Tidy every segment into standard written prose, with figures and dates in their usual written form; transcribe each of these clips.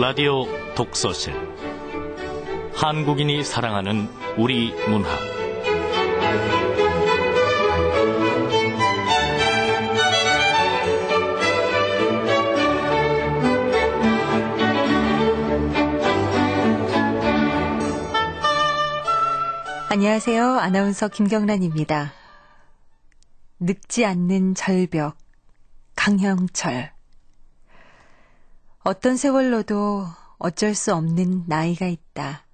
라디오 독서실 한국인이 사랑하는 우리 문학 안녕하세요. 아나운서 김경란입니다. 늙지 않는 절벽, 강형철. 어떤 세월로도 어쩔 수 없는 나이가 있다.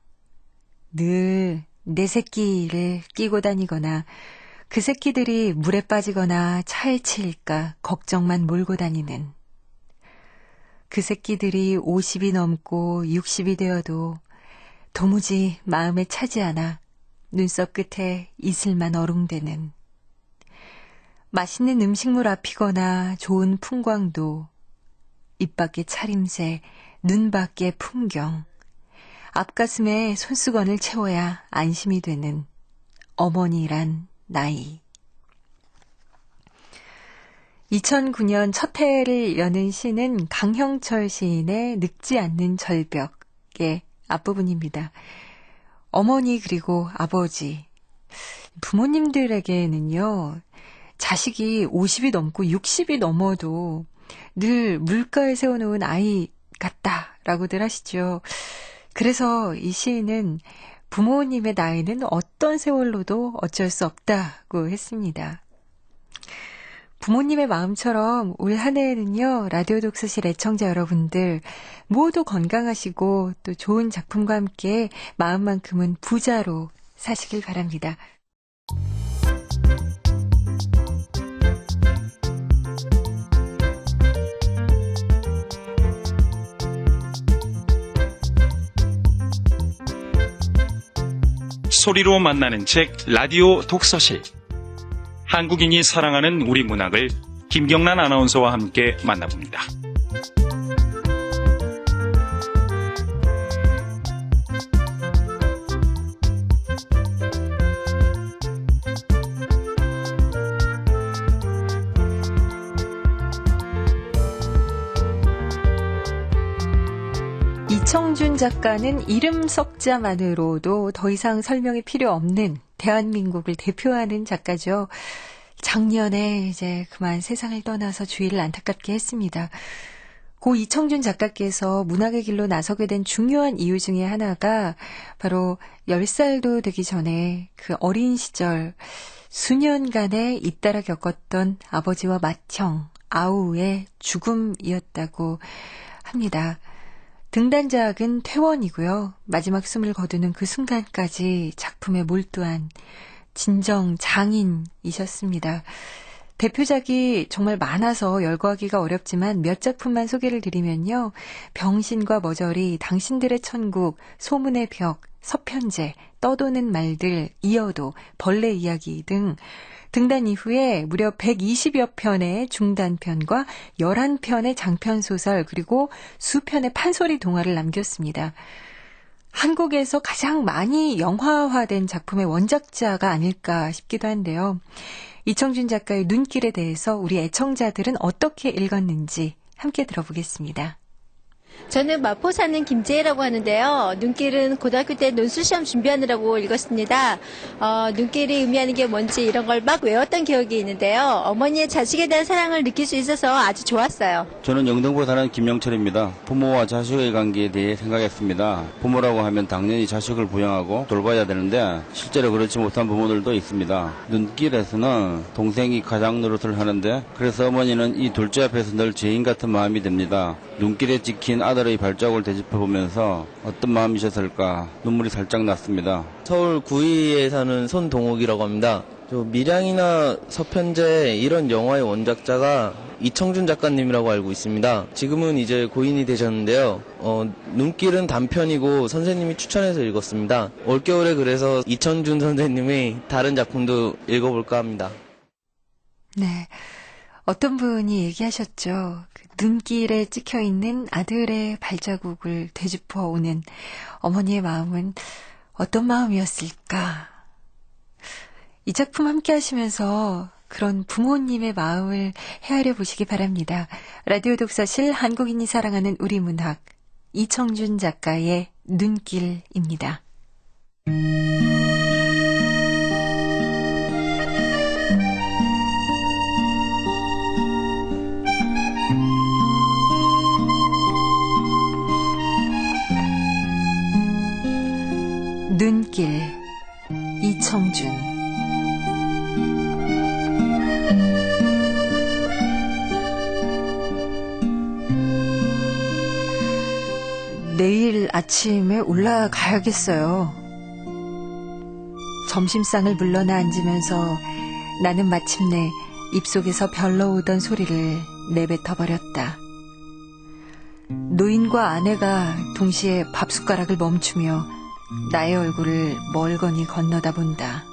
늘 내 새끼를 끼고 다니거나 그 새끼들이 물에 빠지거나 차에 치일까 걱정만 몰고 다니는 그 새끼들이 50이 넘고 60이 되어도 도무지 마음에 차지 않아 눈썹 끝에 이슬만 어룽대는 맛있는 음식물 앞이거나 좋은 풍광도 입 밖의 차림새, 눈 밖의 풍경, 앞가슴에 손수건을 채워야 안심이 되는 어머니란 나이. 2009년 첫 해를 여는 시는 강형철 시인의 늙지 않는 절벽의 앞부분입니다. 어머니 그리고 아버지, 부모님들에게는요, 자식이 50이 넘고 60이 넘어도 늘 물가에 세워놓은 아이 같다라고들 하시죠. 그래서 이 시인은 부모님의 나이는 어떤 세월로도 어쩔 수 없다고 했습니다. 부모님의 마음처럼 올 한 해에는요, 라디오 독서실 애청자 여러분들 모두 건강하시고 또 좋은 작품과 함께 마음만큼은 부자로 사시길 바랍니다. 소리로 만나는 책 라디오 독서실. 한국인이 사랑하는 우리 문학을 김경란 아나운서와 함께 만나봅니다. 이청준 작가는 이름 석자만으로도 더 이상 설명이 필요 없는 대한민국을 대표하는 작가죠. 작년에 이제 그만 세상을 떠나서 주위를 안타깝게 했습니다. 고 이청준 작가께서 문학의 길로 나서게 된 중요한 이유 중에 하나가 바로 10살도 되기 전에 그 어린 시절 수년간에 잇따라 겪었던 아버지와 맏형 아우의 죽음이었다고 합니다. 등단작은 퇴원이고요. 마지막 숨을 거두는 그 순간까지 작품에 몰두한 진정 장인이셨습니다. 대표작이 정말 많아서 열거하기가 어렵지만 몇 작품만 소개를 드리면요. 병신과 머저리, 당신들의 천국, 소문의 벽, 서편제, 떠도는 말들, 이어도, 벌레 이야기 등 등단 이후에 무려 120여 편의 중단편과 11편의 장편소설 그리고 수편의 판소리 동화를 남겼습니다. 한국에서 가장 많이 영화화된 작품의 원작자가 아닐까 싶기도 한데요. 이청준 작가의 눈길에 대해서 우리 애청자들은 어떻게 읽었는지 함께 들어보겠습니다. 저는 마포 사는 김재희라고 하는데요. 눈길은 고등학교 때 논술시험 준비하느라고 읽었습니다. 눈길이 의미하는 게 뭔지 이런 걸 막 외웠던 기억이 있는데요. 어머니의 자식에 대한 사랑을 느낄 수 있어서 아주 좋았어요. 저는 영등포 사는 김영철입니다. 부모와 자식의 관계에 대해 생각했습니다. 부모라고 하면 당연히 자식을 부양하고 돌봐야 되는데 실제로 그렇지 못한 부모들도 있습니다. 눈길에서는 동생이 가장 노릇을 하는데 그래서 어머니는 이 둘째 앞에서 늘 죄인 같은 마음이 듭니다. 눈길에 찍힌 아들의 발자국을 되짚어보면서 어떤 마음이셨을까 눈물이 살짝 났습니다. 서울 구의에 사는 손동욱이라고 합니다. 밀양이나 서편제 이런 영화의 원작자가 이청준 작가님이라고 알고 있습니다. 지금은 이제 고인이 되셨는데요. 눈길은 단편이고 선생님이 추천해서 읽었습니다. 올겨울에 그래서 이청준 선생님의 다른 작품도 읽어볼까 합니다. 네, 어떤 분이 얘기하셨죠. 눈길에 찍혀있는 아들의 발자국을 되짚어오는 어머니의 마음은 어떤 마음이었을까? 이 작품 함께 하시면서 그런 부모님의 마음을 헤아려 보시기 바랍니다. 라디오 독서실 한국인이 사랑하는 우리 문학. 이청준 작가의 눈길입니다. 눈길, 이청준. 내일 아침에 올라가야겠어요. 점심상을 물러나 앉으면서 나는 마침내 입속에서 별러오던 소리를 내뱉어버렸다. 노인과 아내가 동시에 밥숟가락을 멈추며 나의 얼굴을 멀거니 건너다 본다.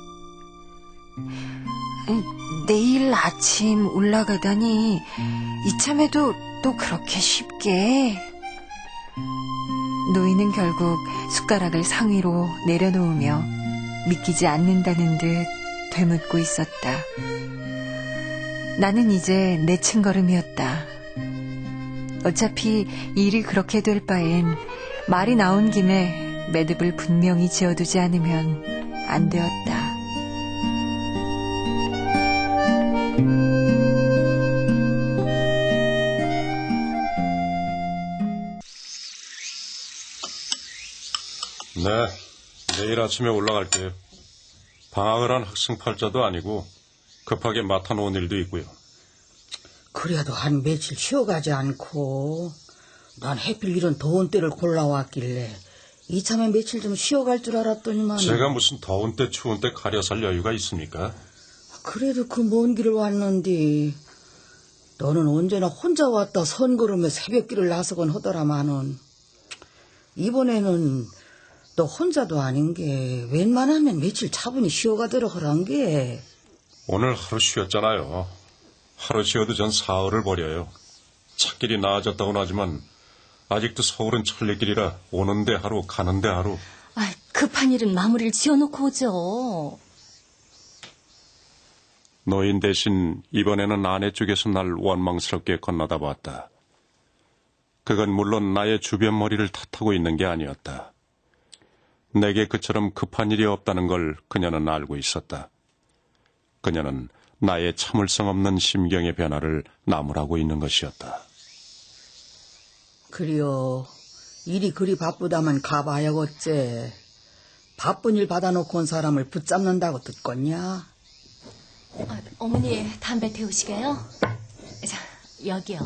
내일 아침 올라가다니 이참에도 또 그렇게 쉽게. 노인은 결국 숟가락을 상위로 내려놓으며 믿기지 않는다는 듯 되묻고 있었다. 나는 이제 내친 걸음이었다. 어차피 일이 그렇게 될 바엔 말이 나온 김에 매듭을 분명히 지어두지 않으면 안 되었다. 네, 내일 아침에 올라갈게요. 방학을 한 학생팔자도 아니고 급하게 맡아놓은 일도 있고요. 그래도 한 며칠 쉬어가지 않고 난 하필 이런 더운 때를 골라왔길래 이참에 며칠 좀 쉬어갈 줄 알았더니만. 제가 무슨 더운 때 추운 때 가려 살 여유가 있습니까? 그래도 그 먼 길을 왔는데 너는 언제나 혼자 왔다 선걸음에 새벽길을 나서곤 하더라마는 이번에는 너 혼자도 아닌 게 웬만하면 며칠 차분히 쉬어가도록 하란 게. 오늘 하루 쉬었잖아요. 하루 쉬어도 전 사흘을 버려요. 차길이 나아졌다고는 하지만 아직도 서울은 천리길이라 오는데 하루 가는데 하루. 급한 일은 마무리를 지어놓고 오죠. 노인 대신 이번에는 아내 쪽에서 날 원망스럽게 건너다 봤다. 그건 물론 나의 주변 머리를 탓하고 있는 게 아니었다. 내게 그처럼 급한 일이 없다는 걸 그녀는 알고 있었다. 그녀는 나의 참을성 없는 심경의 변화를 나무라고 있는 것이었다. 그리요, 일이 그리 바쁘다면 가봐야겠지. 바쁜 일 받아놓고 온 사람을 붙잡는다고 듣겄냐? 어머니 담배 태우시게요? 자, 여기요.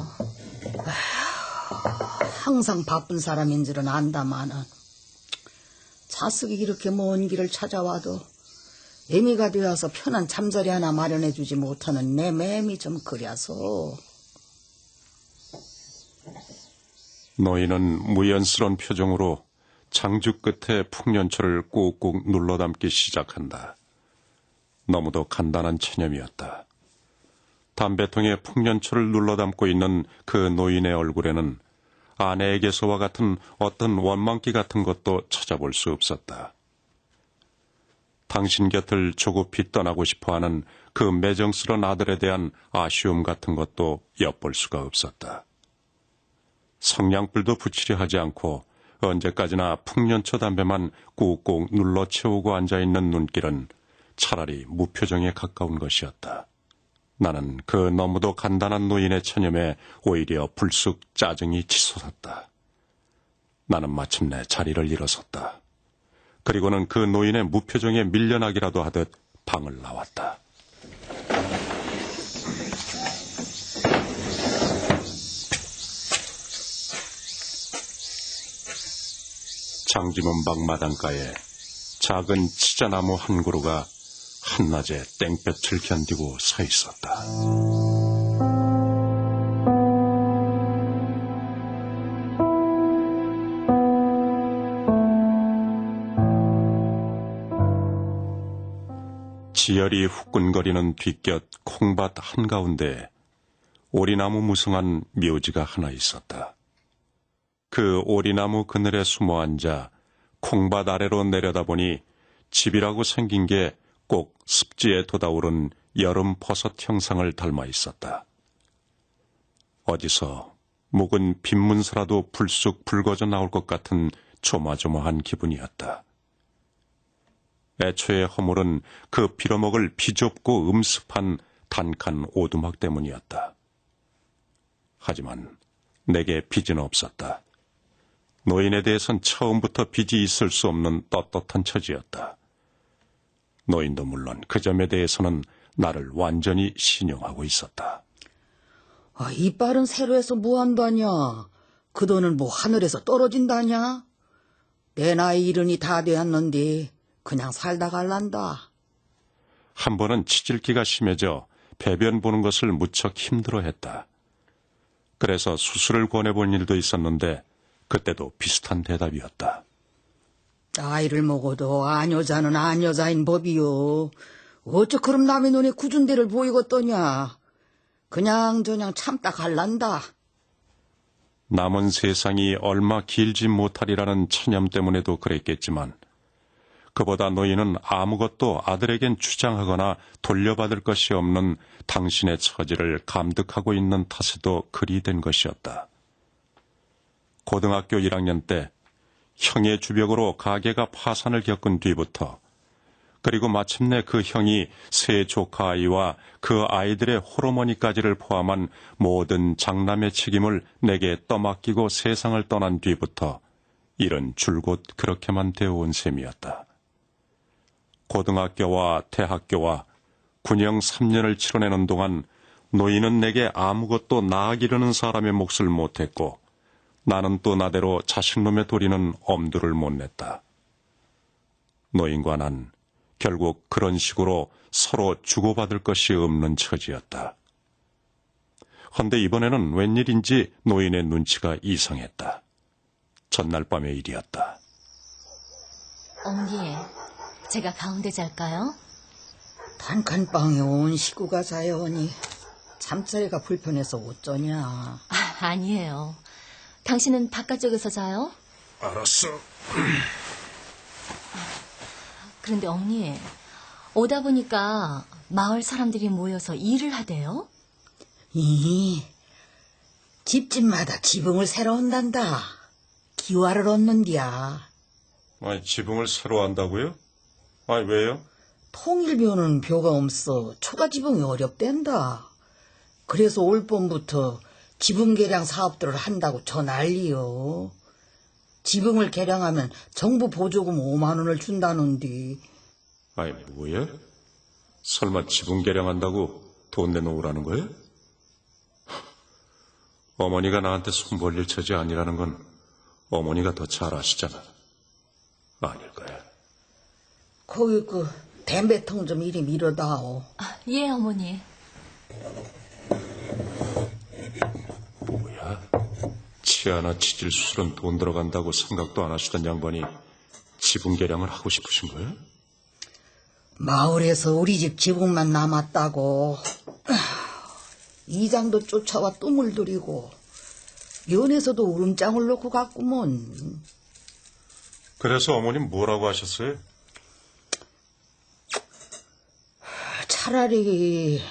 항상 바쁜 사람인 줄은 안다마는 자식이 이렇게 먼 길을 찾아와도 애미가 되어서 편한 잠자리 하나 마련해주지 못하는 내 맴이 좀 그려서. 노인은 무연스러운 표정으로 장주 끝에 풍년초를 꾹꾹 눌러담기 시작한다. 너무도 간단한 체념이었다. 담배통에 풍년초를 눌러담고 있는 그 노인의 얼굴에는 아내에게서와 같은 어떤 원망기 같은 것도 찾아볼 수 없었다. 당신 곁을 조급히 떠나고 싶어하는 그 매정스러운 아들에 대한 아쉬움 같은 것도 엿볼 수가 없었다. 성냥불도 붙이려 하지 않고 언제까지나 풍년초 담배만 꾹꾹 눌러 채우고 앉아있는 눈길은 차라리 무표정에 가까운 것이었다. 나는 그 너무도 간단한 노인의 체념에 오히려 불쑥 짜증이 치솟았다. 나는 마침내 자리를 일어섰다. 그리고는 그 노인의 무표정에 밀려나기라도 하듯 방을 나왔다. 장지문 방 마당가에 작은 치자나무 한 그루가 한낮에 땡볕을 견디고 서 있었다. 지열이 후끈거리는 뒷곁 콩밭 한가운데 오리나무 무성한 묘지가 하나 있었다. 그 오리나무 그늘에 숨어 앉아 콩밭 아래로 내려다보니 집이라고 생긴 게 꼭 습지에 돋아오른 여름 버섯 형상을 닮아 있었다. 어디서 묵은 빈문서라도 불쑥 붉어져 나올 것 같은 조마조마한 기분이었다. 애초에 허물은 그 빌어먹을 비좁고 음습한 단칸 오두막 때문이었다. 하지만 내게 빚은 없었다. 노인에 대해선 처음부터 빚이 있을 수 없는 떳떳한 처지였다. 노인도 물론 그 점에 대해서는 나를 완전히 신용하고 있었다. 이빨은 새로 해서 뭐한다냐? 그 돈은 뭐 하늘에서 떨어진다냐? 내 나이 70이 다 되었는데 그냥 살다 갈란다. 한 번은 치질기가 심해져 배변 보는 것을 무척 힘들어했다. 그래서 수술을 권해본 일도 있었는데 그때도 비슷한 대답이었다. 나이를 먹어도 아녀자는 아녀자인 법이요. 어쩌 그럼 남의 눈에 굳은 데를 보이겠더냐. 그냥 참다 갈란다. 남은 세상이 얼마 길지 못하리라는 천념 때문에도 그랬겠지만 그보다 노인은 아무것도 아들에겐 주장하거나 돌려받을 것이 없는 당신의 처지를 감득하고 있는 탓에도 그리 된 것이었다. 고등학교 1학년 때 형의 주벽으로 가게가 파산을 겪은 뒤부터 그리고 마침내 그 형이 세 조카 아이와 그 아이들의 홀어머니까지를 포함한 모든 장남의 책임을 내게 떠맡기고 세상을 떠난 뒤부터 일은 줄곧 그렇게만 되어온 셈이었다. 고등학교와 대학교와 군영 3년을 치러내는 동안 노인은 내게 아무것도 나아기려는 사람의 몫을 못했고 나는 또 나대로 자식놈의 도리는 엄두를 못 냈다. 노인과 난 결국 그런 식으로 서로 주고받을 것이 없는 처지였다. 헌데 이번에는 웬일인지 노인의 눈치가 이상했다. 전날 밤의 일이었다. 엄니, 제가 가운데 잘까요? 단칸방에 온 식구가 자요하니 잠자리가 불편해서 어쩌냐. 아니에요. 당신은 바깥쪽에서 자요? 알았어. 그런데 엄니, 오다 보니까 마을 사람들이 모여서 일을 하대요? 집집마다 지붕을 새로 한단다. 기와를 얻는디야. 지붕을 새로 한다고요? 왜요? 통일교는 벼가 없어 초가 지붕이 어렵댄다. 그래서 올 봄부터 지붕 개량 사업들을 한다고 저 난리요. 지붕을 개량하면 정부 보조금 5만 원을 준다는데. 뭐야? 설마 지붕 개량한다고 돈 내놓으라는 거야? 어머니가 나한테 손 벌릴 처지 아니라는 건 어머니가 더 잘 아시잖아. 아닐 거야. 거기 담배통 좀 이리 밀어다오. 예, 어머니. 뭐야? 치아나 치질 수술은 돈 들어간다고 생각도 안 하시던 양반이 지붕 개량을 하고 싶으신 거야? 마을에서 우리 집 지붕만 남았다고 이장도 쫓아와 똥을 들이고 면에서도 울음장을 놓고 갔구먼. 그래서 어머님 뭐라고 하셨어요? 차라리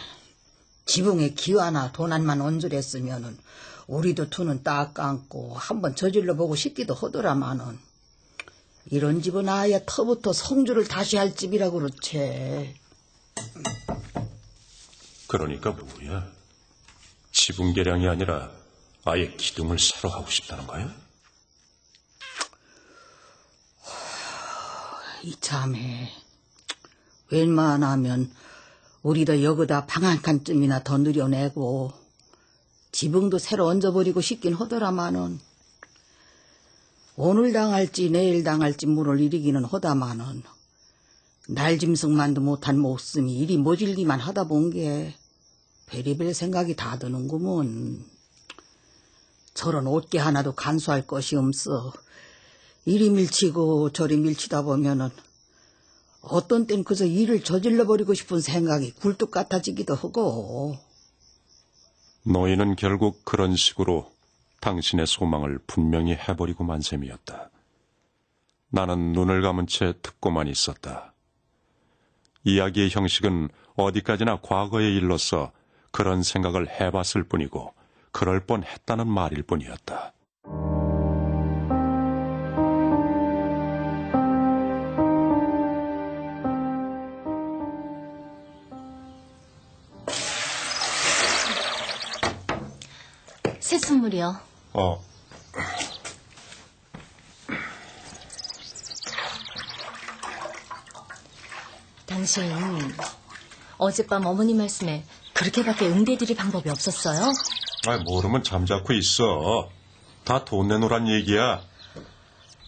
지붕에 기와나 도난만 얹으랬으면은 우리도 투는 딱 감고 한번 저질러 보고 싶기도 하더라마는 이런 집은 아예 터부터 성주를 다시 할 집이라 그렇지. 그러니까 뭐야? 지붕 개량이 아니라 아예 기둥을 새로 하고 싶다는 거야? 이참에 웬만하면 우리도 여기다 방 한 칸쯤이나 더 늘여내고 지붕도 새로 얹어버리고 싶긴 하더라마는 오늘 당할지 내일 당할지 물을 일이기는 하다마는 날짐승만도 못한 목숨이 이리 모질기만 하다 본 게 별의별 생각이 다 드는구먼. 저런 옷개 하나도 간수할 것이 없어 이리 밀치고 저리 밀치다 보면은 어떤 땐 그저 일을 저질러버리고 싶은 생각이 굴뚝 같아지기도 하고. 노인은 결국 그런 식으로 당신의 소망을 분명히 해버리고 만 셈이었다. 나는 눈을 감은 채 듣고만 있었다. 이야기의 형식은 어디까지나 과거의 일로서 그런 생각을 해봤을 뿐이고 그럴 뻔했다는 말일 뿐이었다. 새순물이요. 당신 어젯밤 어머니 말씀에 그렇게밖에 응대드릴 방법이 없었어요? 모르면 잠자코 있어. 다 돈 내놓으란 얘기야.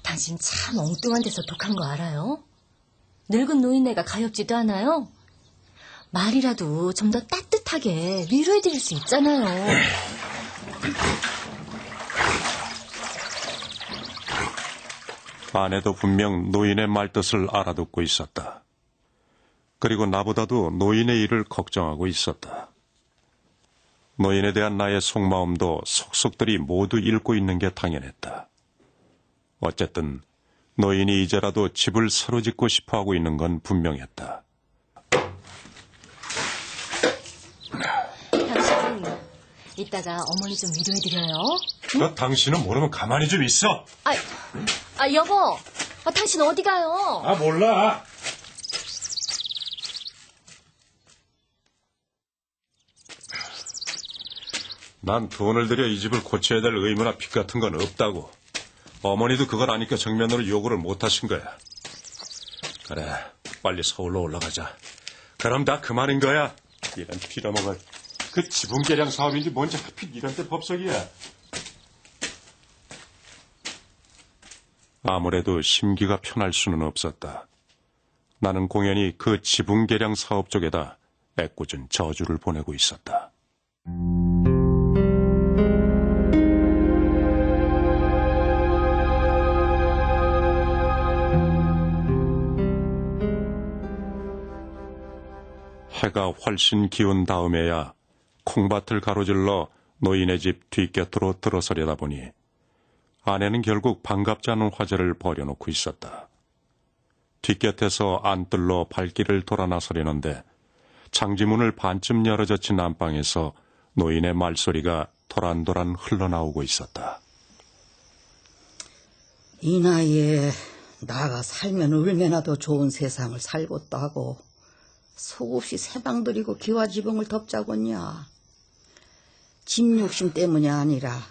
당신 참 엉뚱한 데서 독한 거 알아요? 늙은 노인네가 가엾지도 않아요? 말이라도 좀 더 따뜻하게 위로해드릴 수 있잖아요. 아내도 분명 노인의 말뜻을 알아듣고 있었다. 그리고 나보다도 노인의 일을 걱정하고 있었다. 노인에 대한 나의 속마음도 속속들이 모두 읽고 있는 게 당연했다. 어쨌든 노인이 이제라도 집을 새로 짓고 싶어 하고 있는 건 분명했다. 당신 이따가 어머니 좀 위로해드려요. 당신은 모르면 가만히 좀 있어. 여보, 당신 어디 가요? 몰라. 난 돈을 들여 이 집을 고쳐야 될 의무나 빚 같은 건 없다고. 어머니도 그걸 아니까 정면으로 요구를 못 하신 거야. 그래, 빨리 서울로 올라가자. 그럼 다 그만인 거야. 이런 빌어먹을. 그 지붕계량 사업인지 뭔지 하필 이런 데 법석이야. 아무래도 심기가 편할 수는 없었다. 나는 공연히 그 지붕계량 사업 쪽에다 애꿎은 저주를 보내고 있었다. 해가 훨씬 기운 다음에야 콩밭을 가로질러 노인의 집 뒷곁으로 들어서려다 보니 아내는 결국 반갑지 않은 화제를 벌여놓고 있었다. 뒷곁에서 안뜰로 발길을 돌아 나서려는데 장지문을 반쯤 열어젖힌 안방에서 노인의 말소리가 도란도란 흘러나오고 있었다. 이 나이에 나가 살면 얼마나 더 좋은 세상을 살겠다 하고 속없이 새방 들이고 기와지붕을 덮자겠냐. 집 욕심 때문이 아니라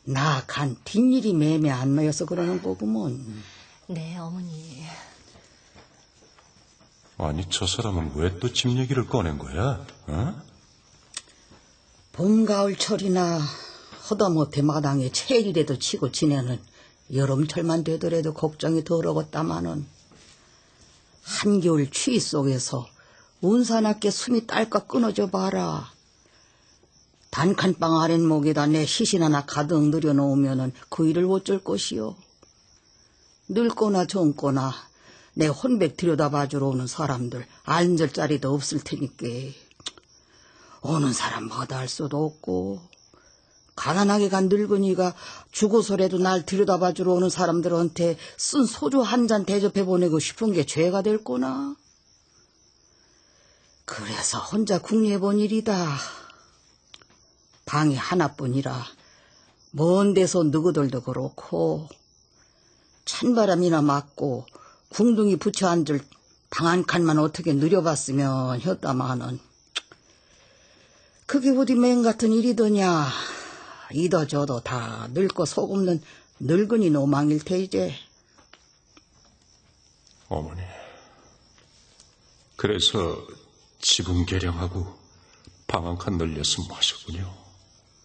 나 간 뒷일이 매매 안 놓여서 그러는 거구먼. 네, 어머니. 아니, 저 사람은 왜 또 집 얘기를 꺼낸 거야? 봄, 가을철이나 허다못해 마당에 체일이라도 치고 지내는 여름철만 되더라도 걱정이 덜어갔다마는 한겨울 추위 속에서 운사납게 숨이 딸깍 끊어져 봐라. 단칸방 아랫목에다 내 시신 하나 가득 늘여놓으면은 그 일을 어쩔 것이요. 늙거나 젊거나 내 혼백 들여다봐주러 오는 사람들 안절자리도 없을 테니까 오는 사람마다 할 수도 없고 가난하게 간 늙은이가 죽어서라도 날 들여다봐주러 오는 사람들한테 쓴 소주 한 잔 대접해 보내고 싶은 게 죄가 될 거나. 그래서 혼자 궁리해본 일이다. 방이 하나뿐이라 먼 데서 누구들도 그렇고 찬바람이나 맞고 궁둥이 붙여 앉을 방 한 칸만 어떻게 누려봤으면 했다마는 그게 어디 맹 같은 일이더냐. 이도저도 다 늙고 속없는 늙은이 노망일 테이제. 어머니, 그래서 지붕 개량하고 방 한 칸 늘렸으면 하셨군요.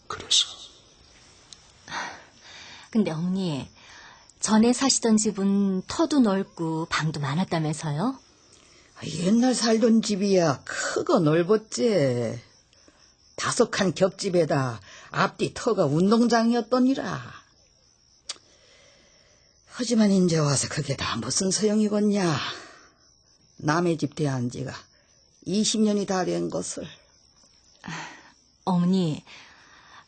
그래서. 근데 어머니, 전에 사시던 집은 터도 넓고 방도 많았다면서요? 옛날 살던 집이야 크고 넓었지. 5칸 겹집에다 앞뒤 터가 운동장이었더니라. 하지만 이제 와서 그게 다 무슨 소용이겠냐. 남의 집 대한 지가 20년이 다 된 것을. 어머니,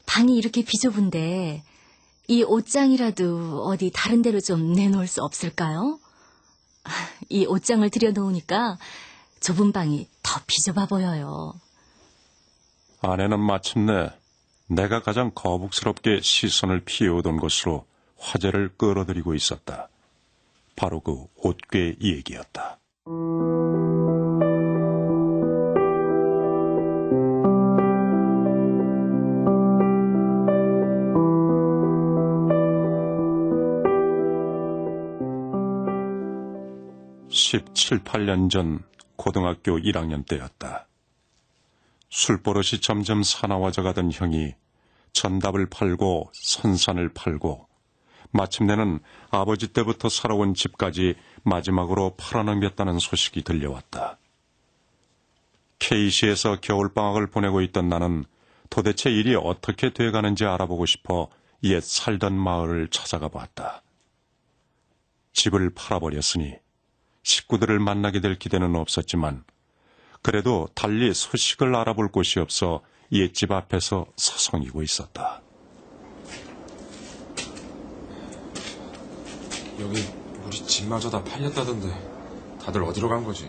방이 이렇게 비좁은데 이 옷장이라도 어디 다른 데로 좀 내놓을 수 없을까요? 이 옷장을 들여놓으니까 좁은 방이 더 비좁아 보여요. 아내는 마침내 내가 가장 거북스럽게 시선을 피해오던 곳으로 화제를 끌어들이고 있었다. 바로 그 옷괴 얘기였다. (17, 18년) 전 고등학교 1학년 때였다. 술버릇이 점점 사나워져 가던 형이 전답을 팔고 선산을 팔고 마침내는 아버지 때부터 살아온 집까지 마지막으로 팔아넘겼다는 소식이 들려왔다. K시에서 겨울방학을 보내고 있던 나는 도대체 일이 어떻게 돼가는지 알아보고 싶어 옛 살던 마을을 찾아가 봤다. 집을 팔아버렸으니 식구들을 만나게 될 기대는 없었지만 그래도 달리 소식을 알아볼 곳이 없어 옛집 앞에서 서성이고 있었다. 여기 우리 집마저 다 팔렸다던데 다들 어디로 간 거지?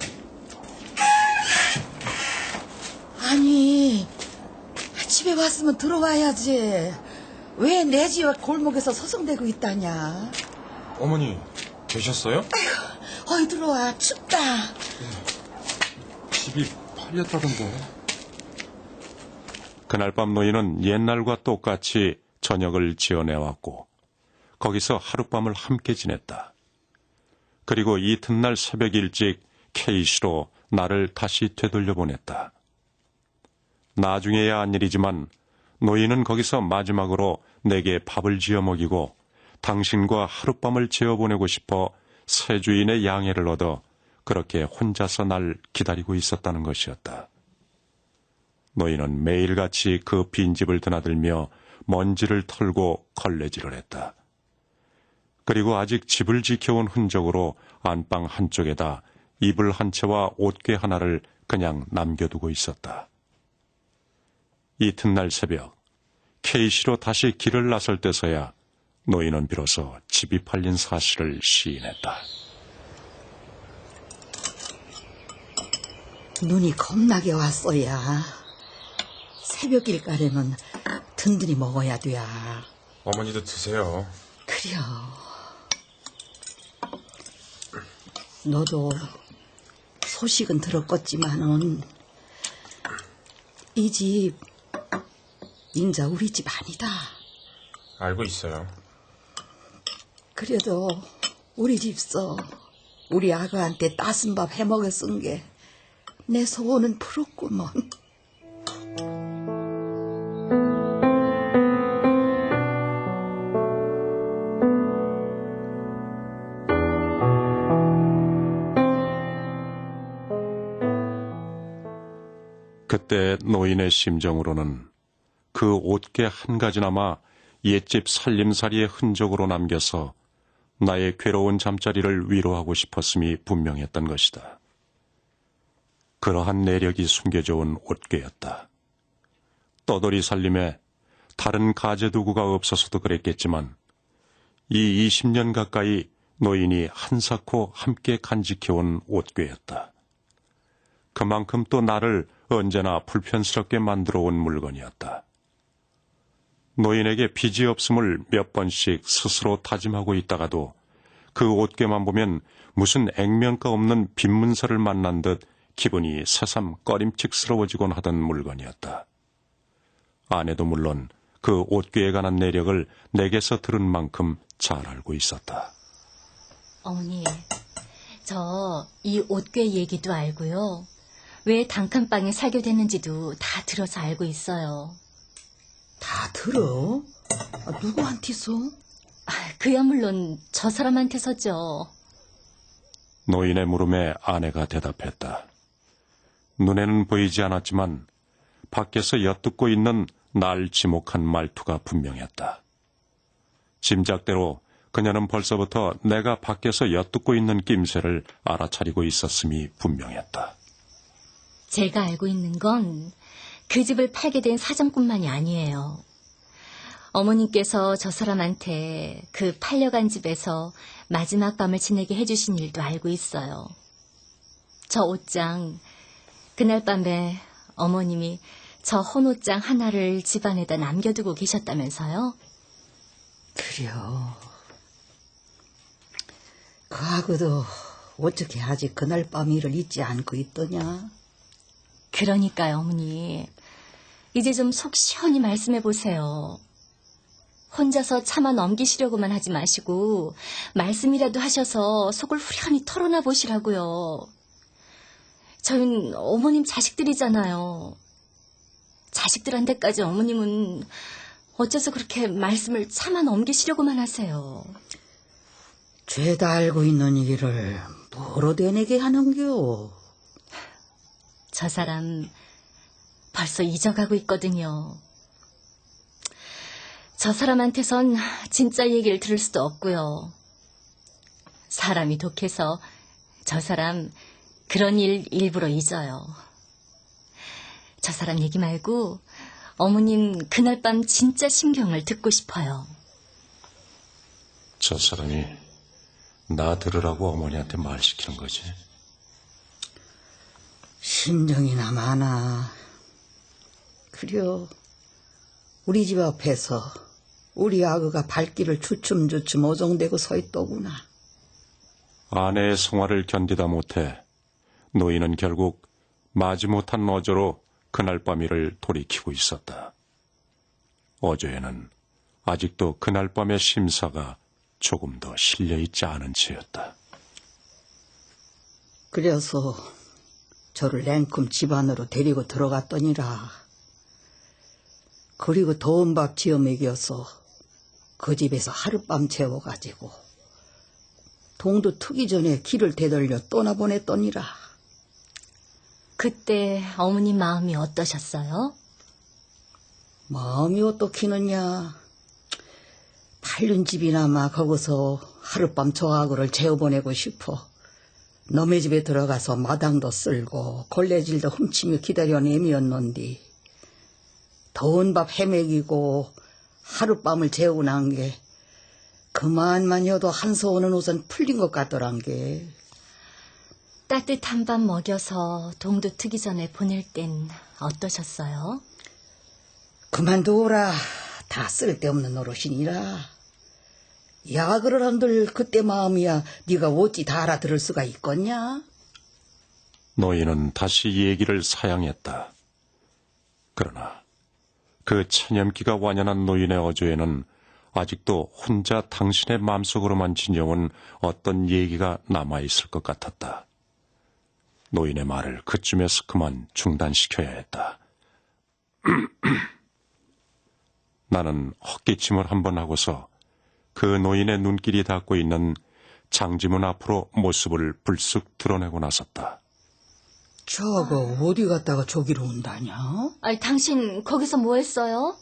아니, 집에 왔으면 들어와야지. 왜 내 집 골목에서 서성대고 있다냐? 어머니 계셨어요? 어이 들어와, 춥다. 집이 팔렸다던데. 그날 밤 노인은 옛날과 똑같이 저녁을 지어내왔고 거기서 하룻밤을 함께 지냈다. 그리고 이튿날 새벽 일찍 K시로 나를 다시 되돌려보냈다. 나중에야 한 일이지만 노인은 거기서 마지막으로 내게 밥을 지어 먹이고 당신과 하룻밤을 지어보내고 싶어 새 주인의 양해를 얻어 그렇게 혼자서 날 기다리고 있었다는 것이었다. 노인은 매일같이 그 빈집을 드나들며 먼지를 털고 걸레질을 했다. 그리고 아직 집을 지켜온 흔적으로 안방 한쪽에다 이불 한 채와 옷개 하나를 그냥 남겨두고 있었다. 이튿날 새벽 K시로 다시 길을 나설 때서야 노인은 비로소 집이 팔린 사실을 시인했다. 눈이 겁나게 왔어야. 새벽일 가려면 든든히 먹어야 돼야. 어머니도 드세요. 그려. 너도 소식은 들었겠지만은 이 집 인자 우리 집 아니다. 알고 있어요. 그래도 우리 집서 우리 아가한테 따순 밥 해먹어 쓴 게 내 소원은 풀었구먼. 그때 노인의 심정으로는 그 옷개 한 가지나마 옛집 살림살이의 흔적으로 남겨서 나의 괴로운 잠자리를 위로하고 싶었음이 분명했던 것이다. 그러한 내력이 숨겨져 온 옷개였다. 떠돌이 살림에 다른 가재도구가 없어서도 그랬겠지만 이 20년 가까이 노인이 한사코 함께 간직해온 옷개였다. 그만큼 또 나를 언제나 불편스럽게 만들어온 물건이었다. 노인에게 빚이 없음을 몇 번씩 스스로 다짐하고 있다가도 그 옷개만 보면 무슨 액면가 없는 빈문서를 만난 듯 기분이 새삼 꺼림칙스러워지곤 하던 물건이었다. 아내도 물론 그 옷개에 관한 내력을 내게서 들은 만큼 잘 알고 있었다. 어머니, 저 이 옷괴 얘기도 알고요. 왜 단칸방에 살게 됐는지도 다 들어서 알고 있어요. 다 들어? 누구한테서? 그야 물론 저 사람한테서죠. 노인의 물음에 아내가 대답했다. 눈에는 보이지 않았지만 밖에서 엿듣고 있는 날 지목한 말투가 분명했다. 짐작대로 그녀는 벌써부터 내가 밖에서 엿듣고 있는 낌새를 알아차리고 있었음이 분명했다. 제가 알고 있는 건 그 집을 팔게 된 사정뿐만이 아니에요. 어머님께서 저 사람한테 그 팔려간 집에서 마지막 밤을 지내게 해주신 일도 알고 있어요. 저 옷장, 그날 밤에 어머님이 저 헌옷장 하나를 집안에다 남겨두고 계셨다면서요? 그래요. 그하고도 어떻게 아직 그날 밤 일을 잊지 않고 있더냐? 그러니까요, 어머니. 이제 좀 속 시원히 말씀해 보세요. 혼자서 참아 넘기시려고만 하지 마시고 말씀이라도 하셔서 속을 후련히 털어놔 보시라고요. 저희는 어머님 자식들이잖아요. 자식들한테까지 어머님은 어째서 그렇게 말씀을 참아 넘기시려고만 하세요. 죄다 알고 있는 일을 뭐로 되내게 하는겨? 저 사람 벌써 잊어가고 있거든요. 저 사람한테선 진짜 얘기를 들을 수도 없고요. 사람이 독해서 저 사람 그런 일 일부러 잊어요. 저 사람 얘기 말고 어머님 그날 밤 진짜 심경을 듣고 싶어요. 저 사람이 나 들으라고 어머니한테 말 시키는 거지. 심정이나 많아. 그려 우리 집 앞에서 우리 아그가 발길을 주춤주춤 어정대고 서 있더구나. 아내의 성화를 견디다 못해 노인은 결국 마지못한 어조로 그날 밤 일을 돌이키고 있었다. 어조에는 아직도 그날 밤의 심사가 조금도 실려있지 않은 채였다. 그래서 저를 냉큼 집 안으로 데리고 들어갔더니라. 그리고 더운 밥 지어 먹여서 그 집에서 하룻밤 재워가지고 동도 트기 전에 길을 되돌려 떠나보냈더니라. 그때 어머님 마음이 어떠셨어요? 마음이 어떻기느냐. 팔륜 집이나마 거기서 하룻밤 저하고를 재워보내고 싶어 너네 집에 들어가서 마당도 쓸고 걸레질도 훔치며 기다려내미었는디 더운 밥 헤매기고 하룻밤을 재우고 난 게 그만만여도 한서오는 옷은 풀린 것 같더란 게. 따뜻한 밥 먹여서 동도 트기 전에 보낼 땐 어떠셨어요? 그만두어라. 다 쓸데없는 노릇이니라. 야그를 한들 그때 마음이야 네가 어찌 다 알아들을 수가 있겠냐? 노인은 다시 얘기를 사양했다. 그러나 그 체념기가 완연한 노인의 어조에는 아직도 혼자 당신의 마음속으로만 지녀온 어떤 얘기가 남아있을 것 같았다. 노인의 말을 그쯤에서 그만 중단시켜야 했다. 나는 헛기침을 한번 하고서 그 노인의 눈길이 닿고 있는 장지문 앞으로 모습을 불쑥 드러내고 나섰다. 저거 어디 갔다가 저기로 온다냐? 아니, 당신 거기서 뭐 했어요?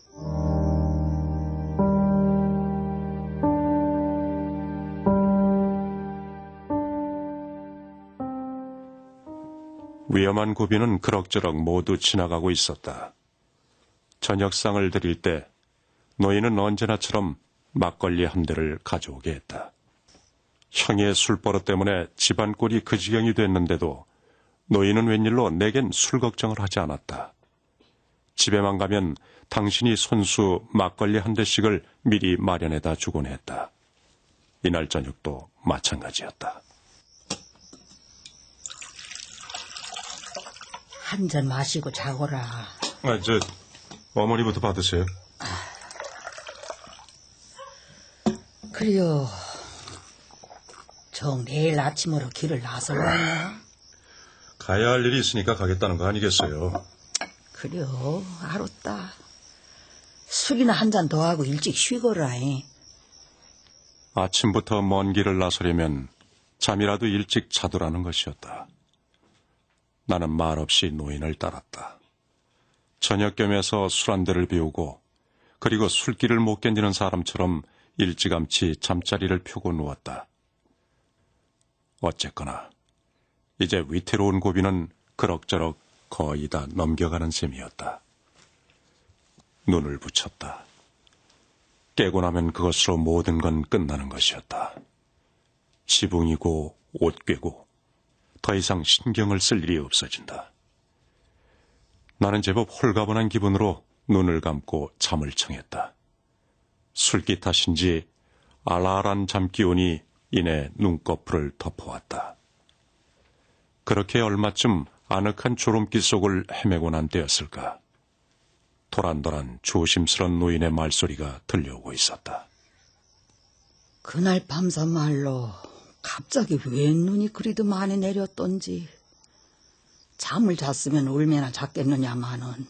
위험한 고비는 그럭저럭 모두 지나가고 있었다. 저녁상을 드릴 때 노인은 언제나처럼 막걸리 한 대를 가져오게 했다. 형의 술버릇 때문에 집안 꼴이 그 지경이 됐는데도 노인은 웬일로 내겐 술 걱정을 하지 않았다. 집에만 가면 당신이 손수 막걸리 한 대씩을 미리 마련해다 주곤 했다. 이날 저녁도 마찬가지였다. 한 잔 마시고 자거라. 어머니부터 받으세요. 그래요. 정 내일 아침으로 길을 나설라냐? 가야 할 일이 있으니까 가겠다는 거 아니겠어요? 그래요. 알았다. 술이나 한 잔 더 하고 일찍 쉬거라. 아침부터 먼 길을 나서려면 잠이라도 일찍 자두라는 것이었다. 나는 말없이 노인을 따랐다. 저녁겸에서 술 한 대를 비우고 그리고 술기를 못 견디는 사람처럼 일찌감치 잠자리를 펴고 누웠다. 어쨌거나 이제 위태로운 고비는 그럭저럭 거의 다 넘겨가는 셈이었다. 눈을 붙였다. 깨고 나면 그것으로 모든 건 끝나는 것이었다. 지붕이고 옷 꿰고 더 이상 신경을 쓸 일이 없어진다. 나는 제법 홀가분한 기분으로 눈을 감고 잠을 청했다. 술기 탓인지 알알한 잠기운이 이내 눈꺼풀을 덮어왔다. 그렇게 얼마쯤 아늑한 졸음길 속을 헤매고 난 때였을까. 도란도란 조심스런 노인의 말소리가 들려오고 있었다. 그날 밤사말로 갑자기 웬 눈이 그리도 많이 내렸던지 잠을 잤으면 얼마나 잤겠느냐마는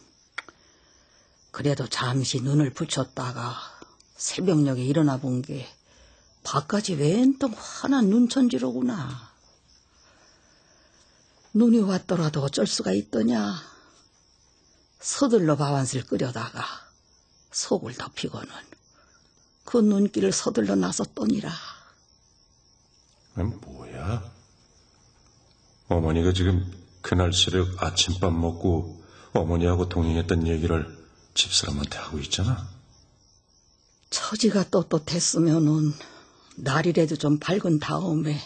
그래도 잠시 눈을 붙였다가 새벽녘에 일어나 본 게 밖까지 웬통 환한 눈천지로구나. 눈이 왔더라도 어쩔 수가 있더냐. 서둘러 밥한술 끓여다가 속을 덮이고는 그 눈길을 서둘러 나섰더니라. 뭐야? 어머니가 지금 그날 새벽 아침밥 먹고 어머니하고 동행했던 얘기를 집사람한테 하고 있잖아. 처지가 떳떳했으면은 날이라도 좀 밝은 다음에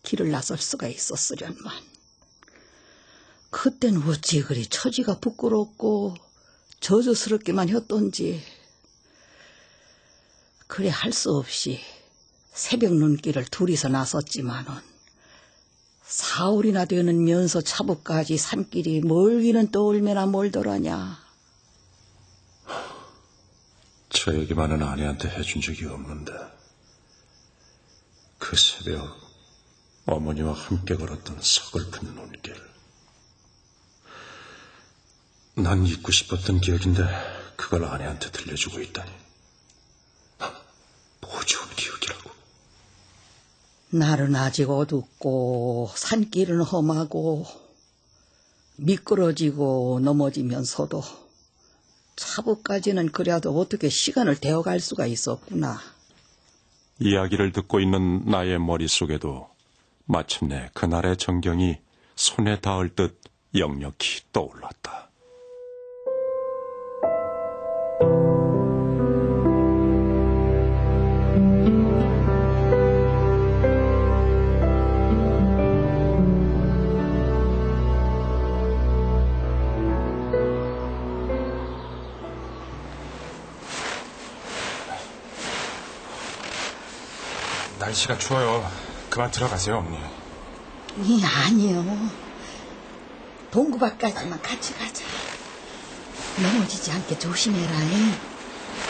길을 나설 수가 있었으련만. 그땐 어찌 그리 처지가 부끄럽고 저주스럽기만 했던지. 그래 할 수 없이 새벽 눈길을 둘이서 나섰지만은 사흘이나 되는 면소 차부까지 산길이 멀기는 또 얼마나 멀더라냐. 저 얘기만은 아내한테 해준 적이 없는데 그 새벽 어머니와 함께 걸었던 서글픈 눈길. 난 잊고 싶었던 기억인데 그걸 아내한테 들려주고 있다니. 뭐 좋은 기억이라고. 날은 아직 어둡고 산길은 험하고 미끄러지고 넘어지면서도 차부까지는 그래도 어떻게 시간을 데워갈 수가 있었구나. 이야기를 듣고 있는 나의 머릿속에도 마침내 그날의 전경이 손에 닿을 듯 역력히 떠올랐다. 날씨가 추워요. 그만 들어가세요, 어머니. 아니요. 동구밭까지만 같이 가자. 넘어지지 않게 조심해라.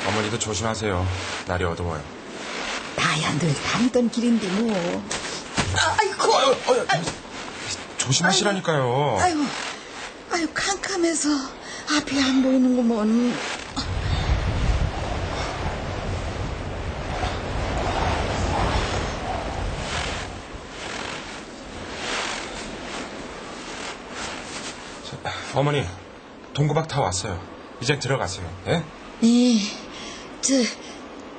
어머니도 조심하세요. 날이 어두워요. 나야 늘 다니던 길인데 뭐. 아이고. 조심하시라니까요. 아유 캄캄해서 앞이 안 보이는구먼. 어머니, 동구박 다 왔어요. 이젠 들어가세요. 예?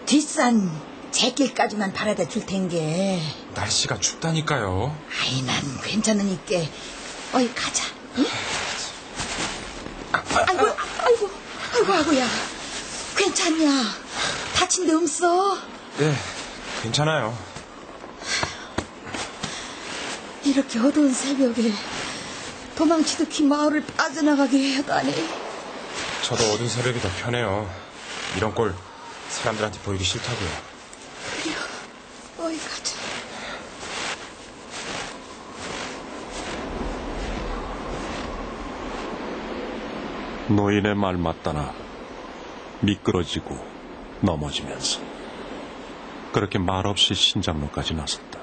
뒷산 제길까지만 바라다 줄 텐게. 날씨가 춥다니까요. 난 괜찮으니까. 어이 가자. 응? 아이고야. 괜찮냐? 다친 데 없어? 네, 괜찮아요. 이렇게 어두운 새벽에 도망치듯이 마을을 빠져나가게 하다니. 저도 어두운 새벽이 더 편해요. 이런 꼴 사람들한테 보이기 싫다고요. 그래요. 어이 가자. 노인의 말 맞다나 미끄러지고 넘어지면서 그렇게 말없이 신장로까지 나섰다.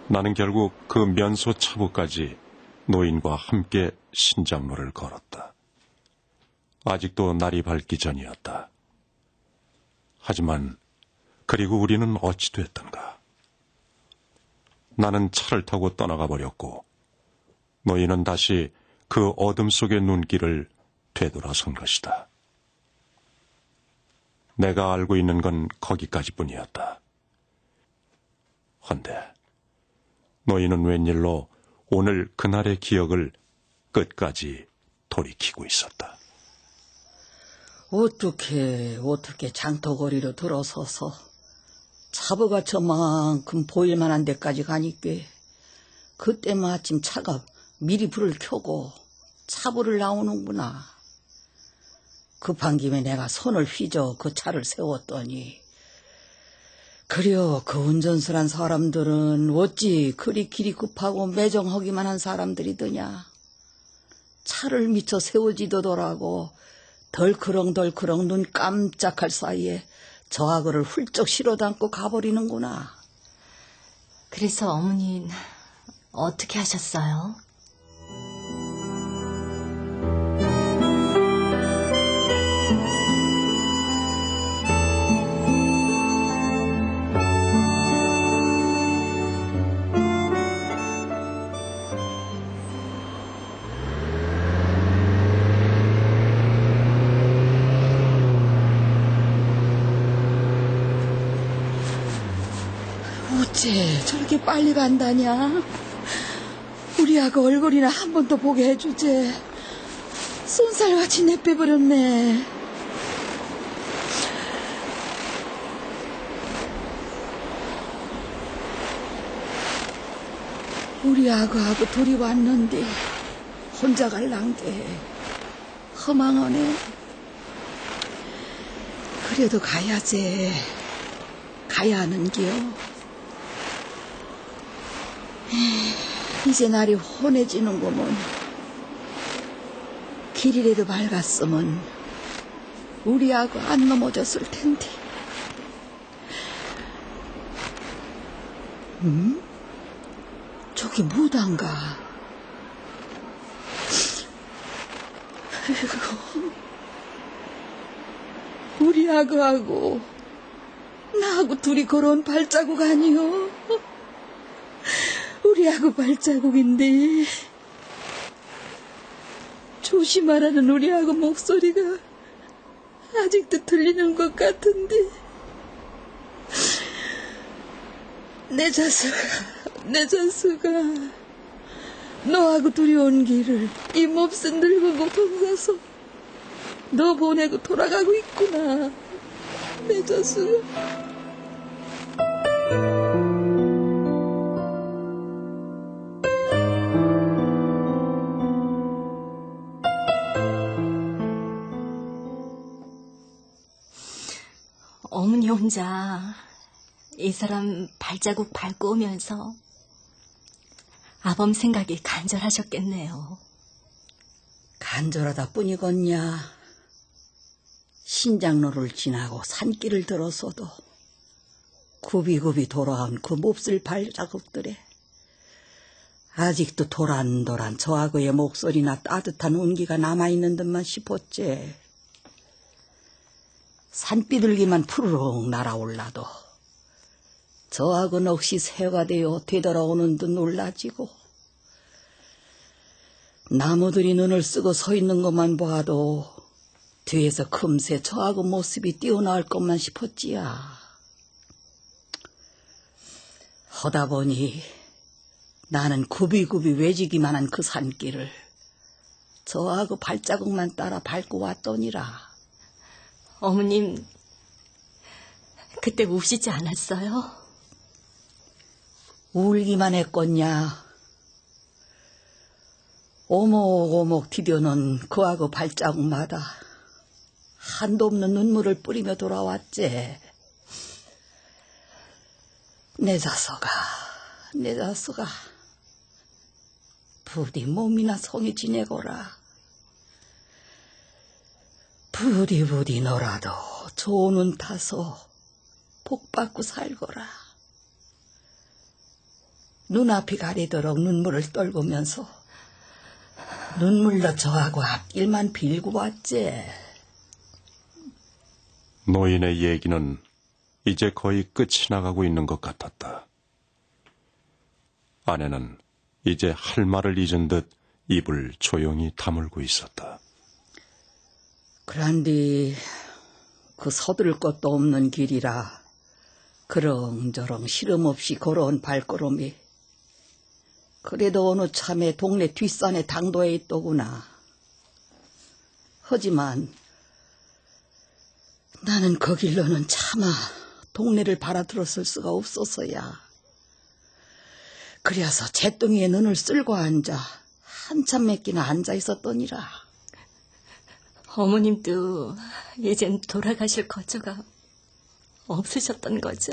나는 결국 그 면소 차부까지 노인과 함께 신장로를 걸었다. 아직도 날이 밝기 전이었다. 하지만 그리고 우리는 어찌 됐던가. 나는 차를 타고 떠나가 버렸고 노인은 다시 그 어둠 속의 눈길을 되돌아선 것이다. 내가 알고 있는 건 거기까지뿐이었다. 헌데 노인은 웬일로 오늘 그날의 기억을 끝까지 돌이키고 있었다. 어떻게 장터거리로 들어서서 차부가 저만큼 보일 만한 데까지 가니까 그때 마침 차가 미리 불을 켜고 차부를 나오는구나. 급한 김에 내가 손을 휘저 그 차를 세웠더니 그려 그 운전수란 사람들은 어찌 그리 길이 급하고 매정하기만 한 사람들이더냐. 차를 미쳐 세워지더라고 덜크렁덜크렁 눈 깜짝할 사이에 저하고를 훌쩍 실어 담고 가버리는구나. 그래서 어머니 어떻게 하셨어요? 어째 저렇게 빨리 간다냐? 우리 아가 얼굴이나 한 번 더 보게 해주제. 쏜살같이 내빼버렸네. 우리 아가하고 둘이 왔는데 혼자 갈랑게 허망하네. 그래도 가야지. 가야 하는기요. 이제 날이 혼해지는구먼. 길이라도 밝았으면 우리하고 안 넘어졌을 텐데. 저기 무단가. 아이고, 우리 아그하고 나하고 둘이 걸어온 발자국 아니요. 우리 아구 발자국인데 조심하라는 우리 아구 목소리가 아직도 들리는 것 같은데. 내 자수가 너하고 둘이 온 길을 이 몹쓸 늙은 곳 가서 너 보내고 돌아가고 있구나. 내 자수가. 어머니 혼자 이 사람 발자국 밟고 오면서 아범 생각이 간절하셨겠네요. 간절하다 뿐이겠냐. 신장로를 지나고 산길을 들어서도 굽이굽이 돌아온 그 몹쓸 발자국들에 아직도 도란도란 저하고의 목소리나 따뜻한 온기가 남아있는 듯만 싶었지. 산비둘기만 푸르륵 날아올라도 저하고 넋이 새가 되어 되돌아오는 듯 놀라지고, 나무들이 눈을 쓰고 서 있는 것만 봐도 뒤에서 금세 저하고 모습이 뛰어나올 것만 싶었지야. 하다 보니 나는 굽이굽이 외지기만 한 그 산길을 저하고 발자국만 따라 밟고 왔더니라. 어머님, 그때 우시지 않았어요? 울기만 했겠냐. 오목오목 디뎌놓은 그하고 발자국마다 한도 없는 눈물을 뿌리며 돌아왔지. 내 자석아, 부디 몸이나 성이 지내거라. 부디 너라도 좋은 운 타서 복받고 살거라. 눈앞이 가리도록 눈물을 떨구면서 눈물로 저하고 앞길만 빌고 왔지. 노인의 얘기는 이제 거의 끝이 나가고 있는 것 같았다. 아내는 이제 할 말을 잊은 듯 입을 조용히 다물고 있었다. 그런데 그 서두를 것도 없는 길이라 그렁저렁 시름없이 걸어온 발걸음이 그래도 어느 참에 동네 뒷산에 당도해 있더구나. 하지만 나는 그 길로는 차마 동네를 바라들었을 수가 없어서야. 그래서 잿더미에 눈을 쓸고 앉아 한참 몇 끼나 앉아 있었더니라. 어머님도 이젠 돌아가실 거처가 없으셨던 거죠?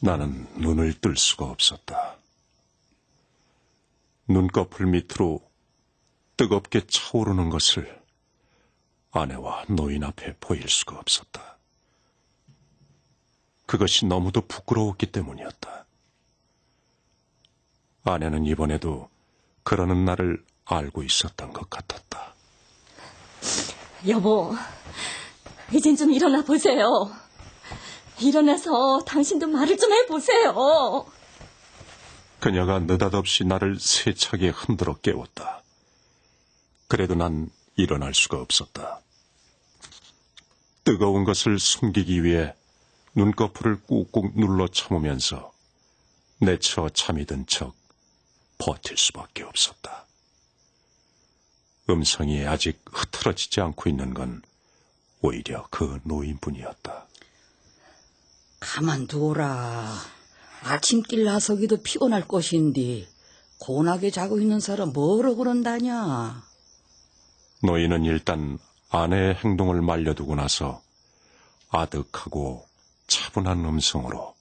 나는 눈을 뜰 수가 없었다. 눈꺼풀 밑으로 뜨겁게 차오르는 것을 아내와 노인 앞에 보일 수가 없었다. 그것이 너무도 부끄러웠기 때문이었다. 아내는 이번에도 그러는 나를 알고 있었던 것 같았다. 여보, 이젠 좀 일어나 보세요. 일어나서 당신도 말을 좀 해보세요. 그녀가 느닷없이 나를 세차게 흔들어 깨웠다. 그래도 난 일어날 수가 없었다. 뜨거운 것을 숨기기 위해 눈꺼풀을 꾹꾹 눌러 참으면서 내쳐 잠이 든 척 버틸 수밖에 없었다. 음성이 아직 흐트러지지 않고 있는 건 오히려 그 노인뿐이었다. 가만두어라. 아침길 나서기도 피곤할 것인데 고나게 자고 있는 사람 뭐로 그런다냐. 노인은 일단 아내의 행동을 말려두고 나서 아득하고 차분한 음성으로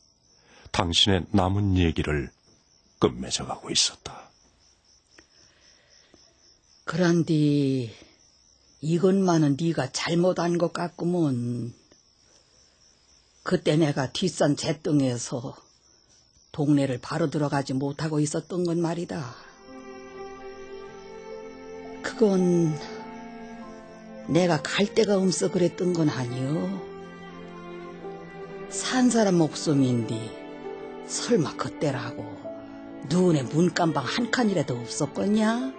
당신의 남은 얘기를 끝맺어가고 있었다. 그런데 이것만은 네가 잘못한 것 같구먼. 그때 내가 뒷산 잿등에서 동네를 바로 들어가지 못하고 있었던 건 말이다. 그건 내가 갈 데가 없어 그랬던 건 아니요. 산 사람 목숨인데 설마 그때라고 눈에 문간방 한 칸이라도 없었겠냐?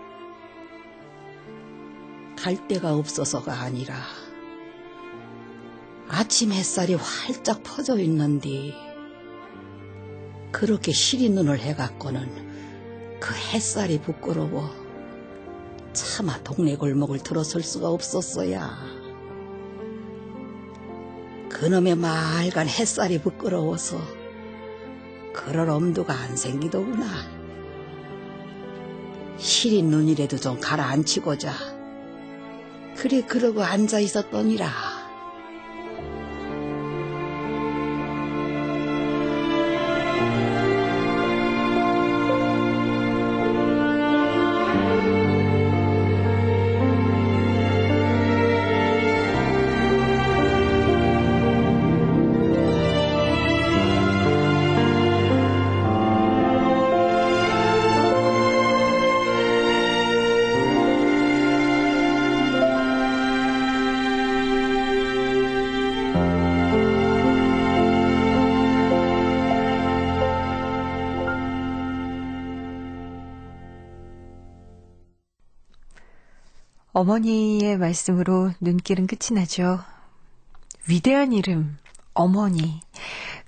갈 데가 없어서가 아니라 아침 햇살이 활짝 퍼져 있는데 그렇게 시린 눈을 해갖고는 그 햇살이 부끄러워 차마 동네 골목을 들어설 수가 없었어야. 그놈의 맑은 햇살이 부끄러워서 그럴 엄두가 안 생기더구나. 시린 눈이라도 좀 가라앉히고자 그래 그러고 앉아 있었더니라. 어머니의 말씀으로 눈길은 끝이 나죠. 위대한 이름, 어머니.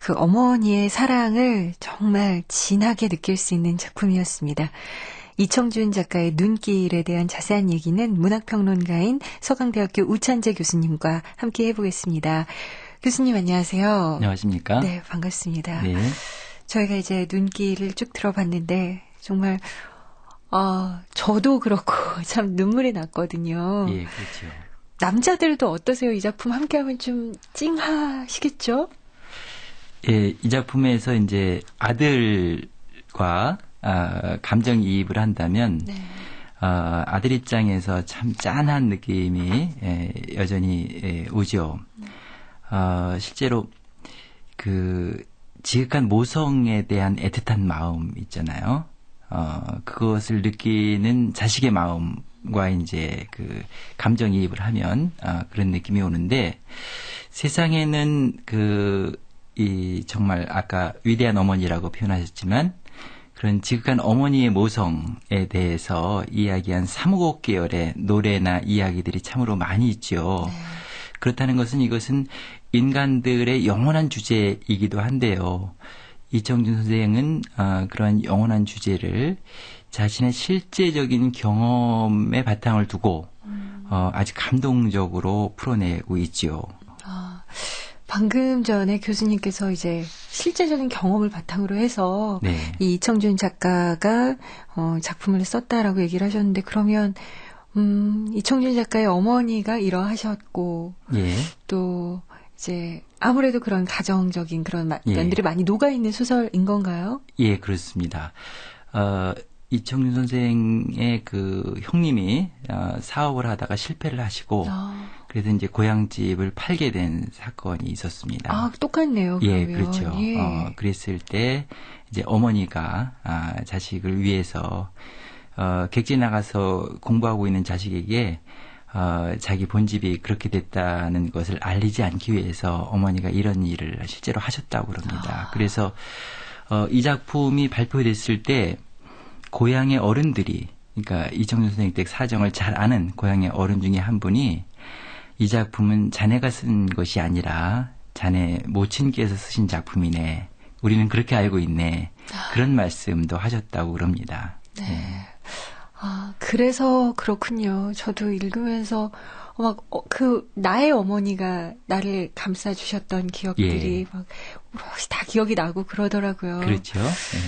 그 어머니의 사랑을 정말 진하게 느낄 수 있는 작품이었습니다. 이청준 작가의 눈길에 대한 자세한 얘기는 문학평론가인 서강대학교 우찬재 교수님과 함께 해보겠습니다. 교수님 안녕하세요. 안녕하십니까? 네, 반갑습니다. 네. 저희가 이제 눈길을 쭉 들어봤는데 정말 저도 그렇고 참 눈물이 났거든요. 예, 그렇죠. 남자들도 어떠세요? 이 작품 함께하면 좀 찡하시겠죠? 예, 이 작품에서 이제 아들과 감정이입을 한다면 네. 아들 입장에서 참 짠한 느낌이 여전히 오죠. 실제로 그 지극한 모성에 대한 애틋한 마음 있잖아요. 그것을 느끼는 자식의 마음과 이제 그 감정이입을 하면 그런 느낌이 오는데 세상에는 정말 아까 위대한 어머니라고 표현하셨지만 그런 지극한 어머니의 모성에 대해서 이야기한 삼국옥 계열의 노래나 이야기들이 참으로 많이 있죠. 네. 그렇다는 것은 이것은 인간들의 영원한 주제이기도 한데요. 이청준 선생은 그러한 영원한 주제를 자신의 실제적인 경험에 바탕을 두고 아주 감동적으로 풀어내고 있지요. 방금 전에 교수님께서 이제 실제적인 경험을 바탕으로 해서 네. 이 이청준 작가가 작품을 썼다라고 얘기를 하셨는데 그러면 이청준 작가의 어머니가 이러하셨고 예. 또 이제 아무래도 그런 가정적인 그런 예. 면들이 많이 녹아 있는 소설인 건가요? 예, 그렇습니다. 이청준 선생의 그 형님이 사업을 하다가 실패를 하시고 그래서 이제 고향집을 팔게 된 사건이 있었습니다. 아, 똑같네요. 예, 그러면. 그렇죠. 예. 그랬을 때 이제 어머니가 자식을 위해서 객지 나가서 공부하고 있는 자식에게 자기 본집이 그렇게 됐다는 것을 알리지 않기 위해서 어머니가 이런 일을 실제로 하셨다고 그럽니다. 그래서 이 작품이 발표됐을 때 고향의 어른들이, 그러니까 이청준 선생님 댁 사정을 잘 아는 고향의 어른 중에 한 분이 이 작품은 자네가 쓴 것이 아니라 자네 모친께서 쓰신 작품이네. 우리는 그렇게 알고 있네. 그런 말씀도 하셨다고 그럽니다. 네. 그래서 그렇군요. 저도 읽으면서 나의 어머니가 나를 감싸주셨던 기억들이 예. 막 오롯이 다 기억이 나고 그러더라고요. 그렇죠. 네.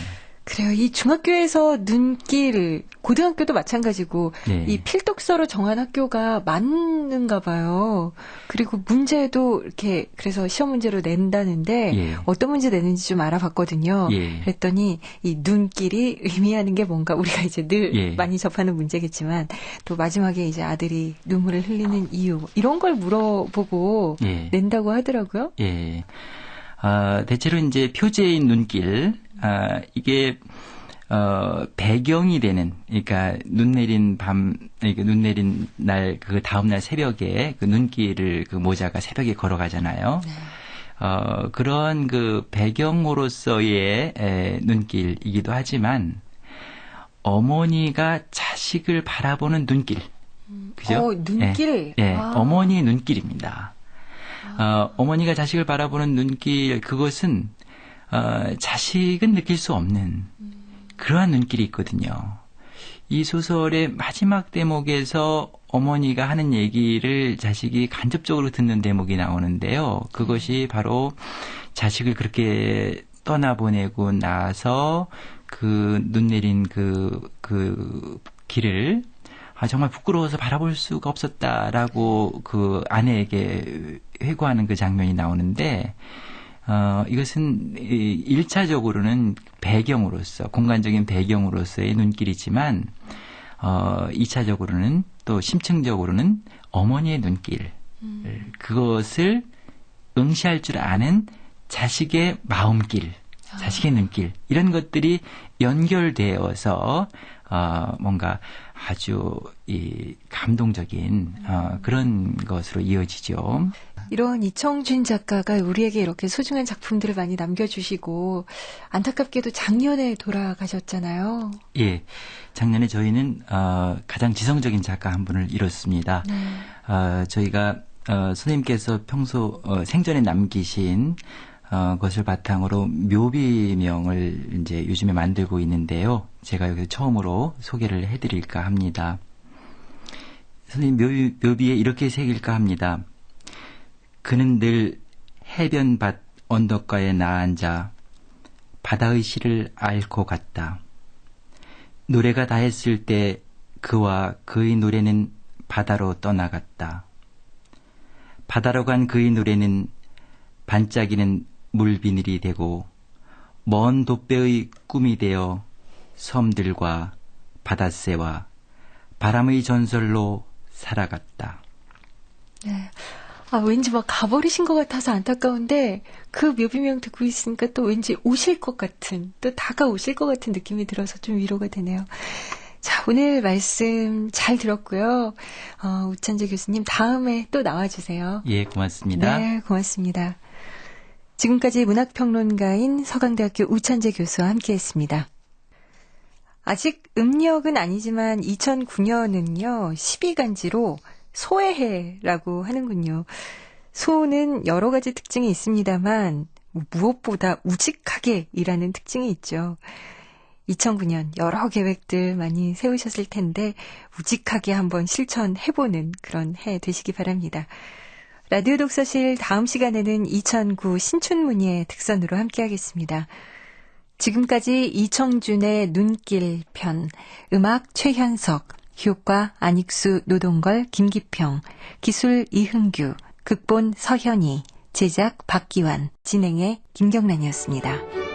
그래요. 이 중학교에서 눈길, 고등학교도 마찬가지고 네. 이 필독서로 정한 학교가 맞는가 봐요. 그리고 문제도 이렇게 그래서 시험 문제로 낸다는데 예. 어떤 문제 내는지 좀 알아봤거든요. 예. 그랬더니 이 눈길이 의미하는 게 뭔가 우리가 이제 늘 예. 많이 접하는 문제겠지만 또 마지막에 이제 아들이 눈물을 흘리는 이유 이런 걸 물어보고 예. 낸다고 하더라고요. 예. 대체로 이제 표제인 눈길, 이게, 배경이 되는, 그러니까 눈 내린 그러니까 눈 내린 날, 그 다음날 새벽에 그 눈길을 그 모자가 새벽에 걸어가잖아요. 네. 그런 그 배경으로서의 눈길이기도 하지만, 어머니가 자식을 바라보는 눈길. 그죠? 눈길? 예, 어머니의 눈길입니다. 어머니가 자식을 바라보는 눈길, 그것은, 자식은 느낄 수 없는 그러한 눈길이 있거든요. 이 소설의 마지막 대목에서 어머니가 하는 얘기를 자식이 간접적으로 듣는 대목이 나오는데요. 그것이 바로 자식을 그렇게 떠나보내고 나서 그 눈 내린 그 길을 정말 부끄러워서 바라볼 수가 없었다라고 그 아내에게 회고하는 그 장면이 나오는데, 이것은 1차적으로는 배경으로서, 공간적인 배경으로서의 눈길이지만, 2차적으로는 또 심층적으로는 어머니의 눈길, 그것을 응시할 줄 아는 자식의 마음길, 자식의 눈길, 이런 것들이 연결되어서, 뭔가 아주 감동적인 그런 것으로 이어지죠. 이런 이청준 작가가 우리에게 이렇게 소중한 작품들을 많이 남겨주시고 안타깝게도 작년에 돌아가셨잖아요. 예, 작년에 저희는 가장 지성적인 작가 한 분을 잃었습니다. 저희가 선생님께서 평소 생전에 남기신 것을 바탕으로 묘비명을 이제 요즘에 만들고 있는데요. 제가 여기서 처음으로 소개를 해드릴까 합니다. 선생님 묘비에 이렇게 새길까 합니다. 그는 늘 해변밭 언덕가에 나앉아 바다의 시를 앓고 갔다. 노래가 다했을 때 그와 그의 노래는 바다로 떠나갔다. 바다로 간 그의 노래는 반짝이는 물비늘이 되고 먼 돛배의 꿈이 되어 섬들과 바닷새와 바람의 전설로 살아갔다. 네. 왠지 막 가버리신 것 같아서 안타까운데 그 묘비명 듣고 있으니까 또 왠지 오실 것 같은, 또 다가오실 것 같은 느낌이 들어서 좀 위로가 되네요. 자, 오늘 말씀 잘 들었고요. 우찬재 교수님 다음에 또 나와주세요. 예, 고맙습니다. 네, 고맙습니다. 지금까지 문학평론가인 서강대학교 우찬재 교수와 함께했습니다. 아직 음력은 아니지만 2009년은요 12간지로 소의 해라고 하는군요. 소는 여러 가지 특징이 있습니다만 무엇보다 우직하게 일하는 특징이 있죠. 2009년 여러 계획들 많이 세우셨을 텐데 우직하게 한번 실천해보는 그런 해 되시기 바랍니다. 라디오 독서실 다음 시간에는 2009 신춘문예 특선으로 함께하겠습니다. 지금까지 이청준의 눈길 편, 음악 최현석, 효과 안익수, 노동걸, 김기평, 기술 이흥규, 극본 서현희, 제작 박기환, 진행의 김경란이었습니다.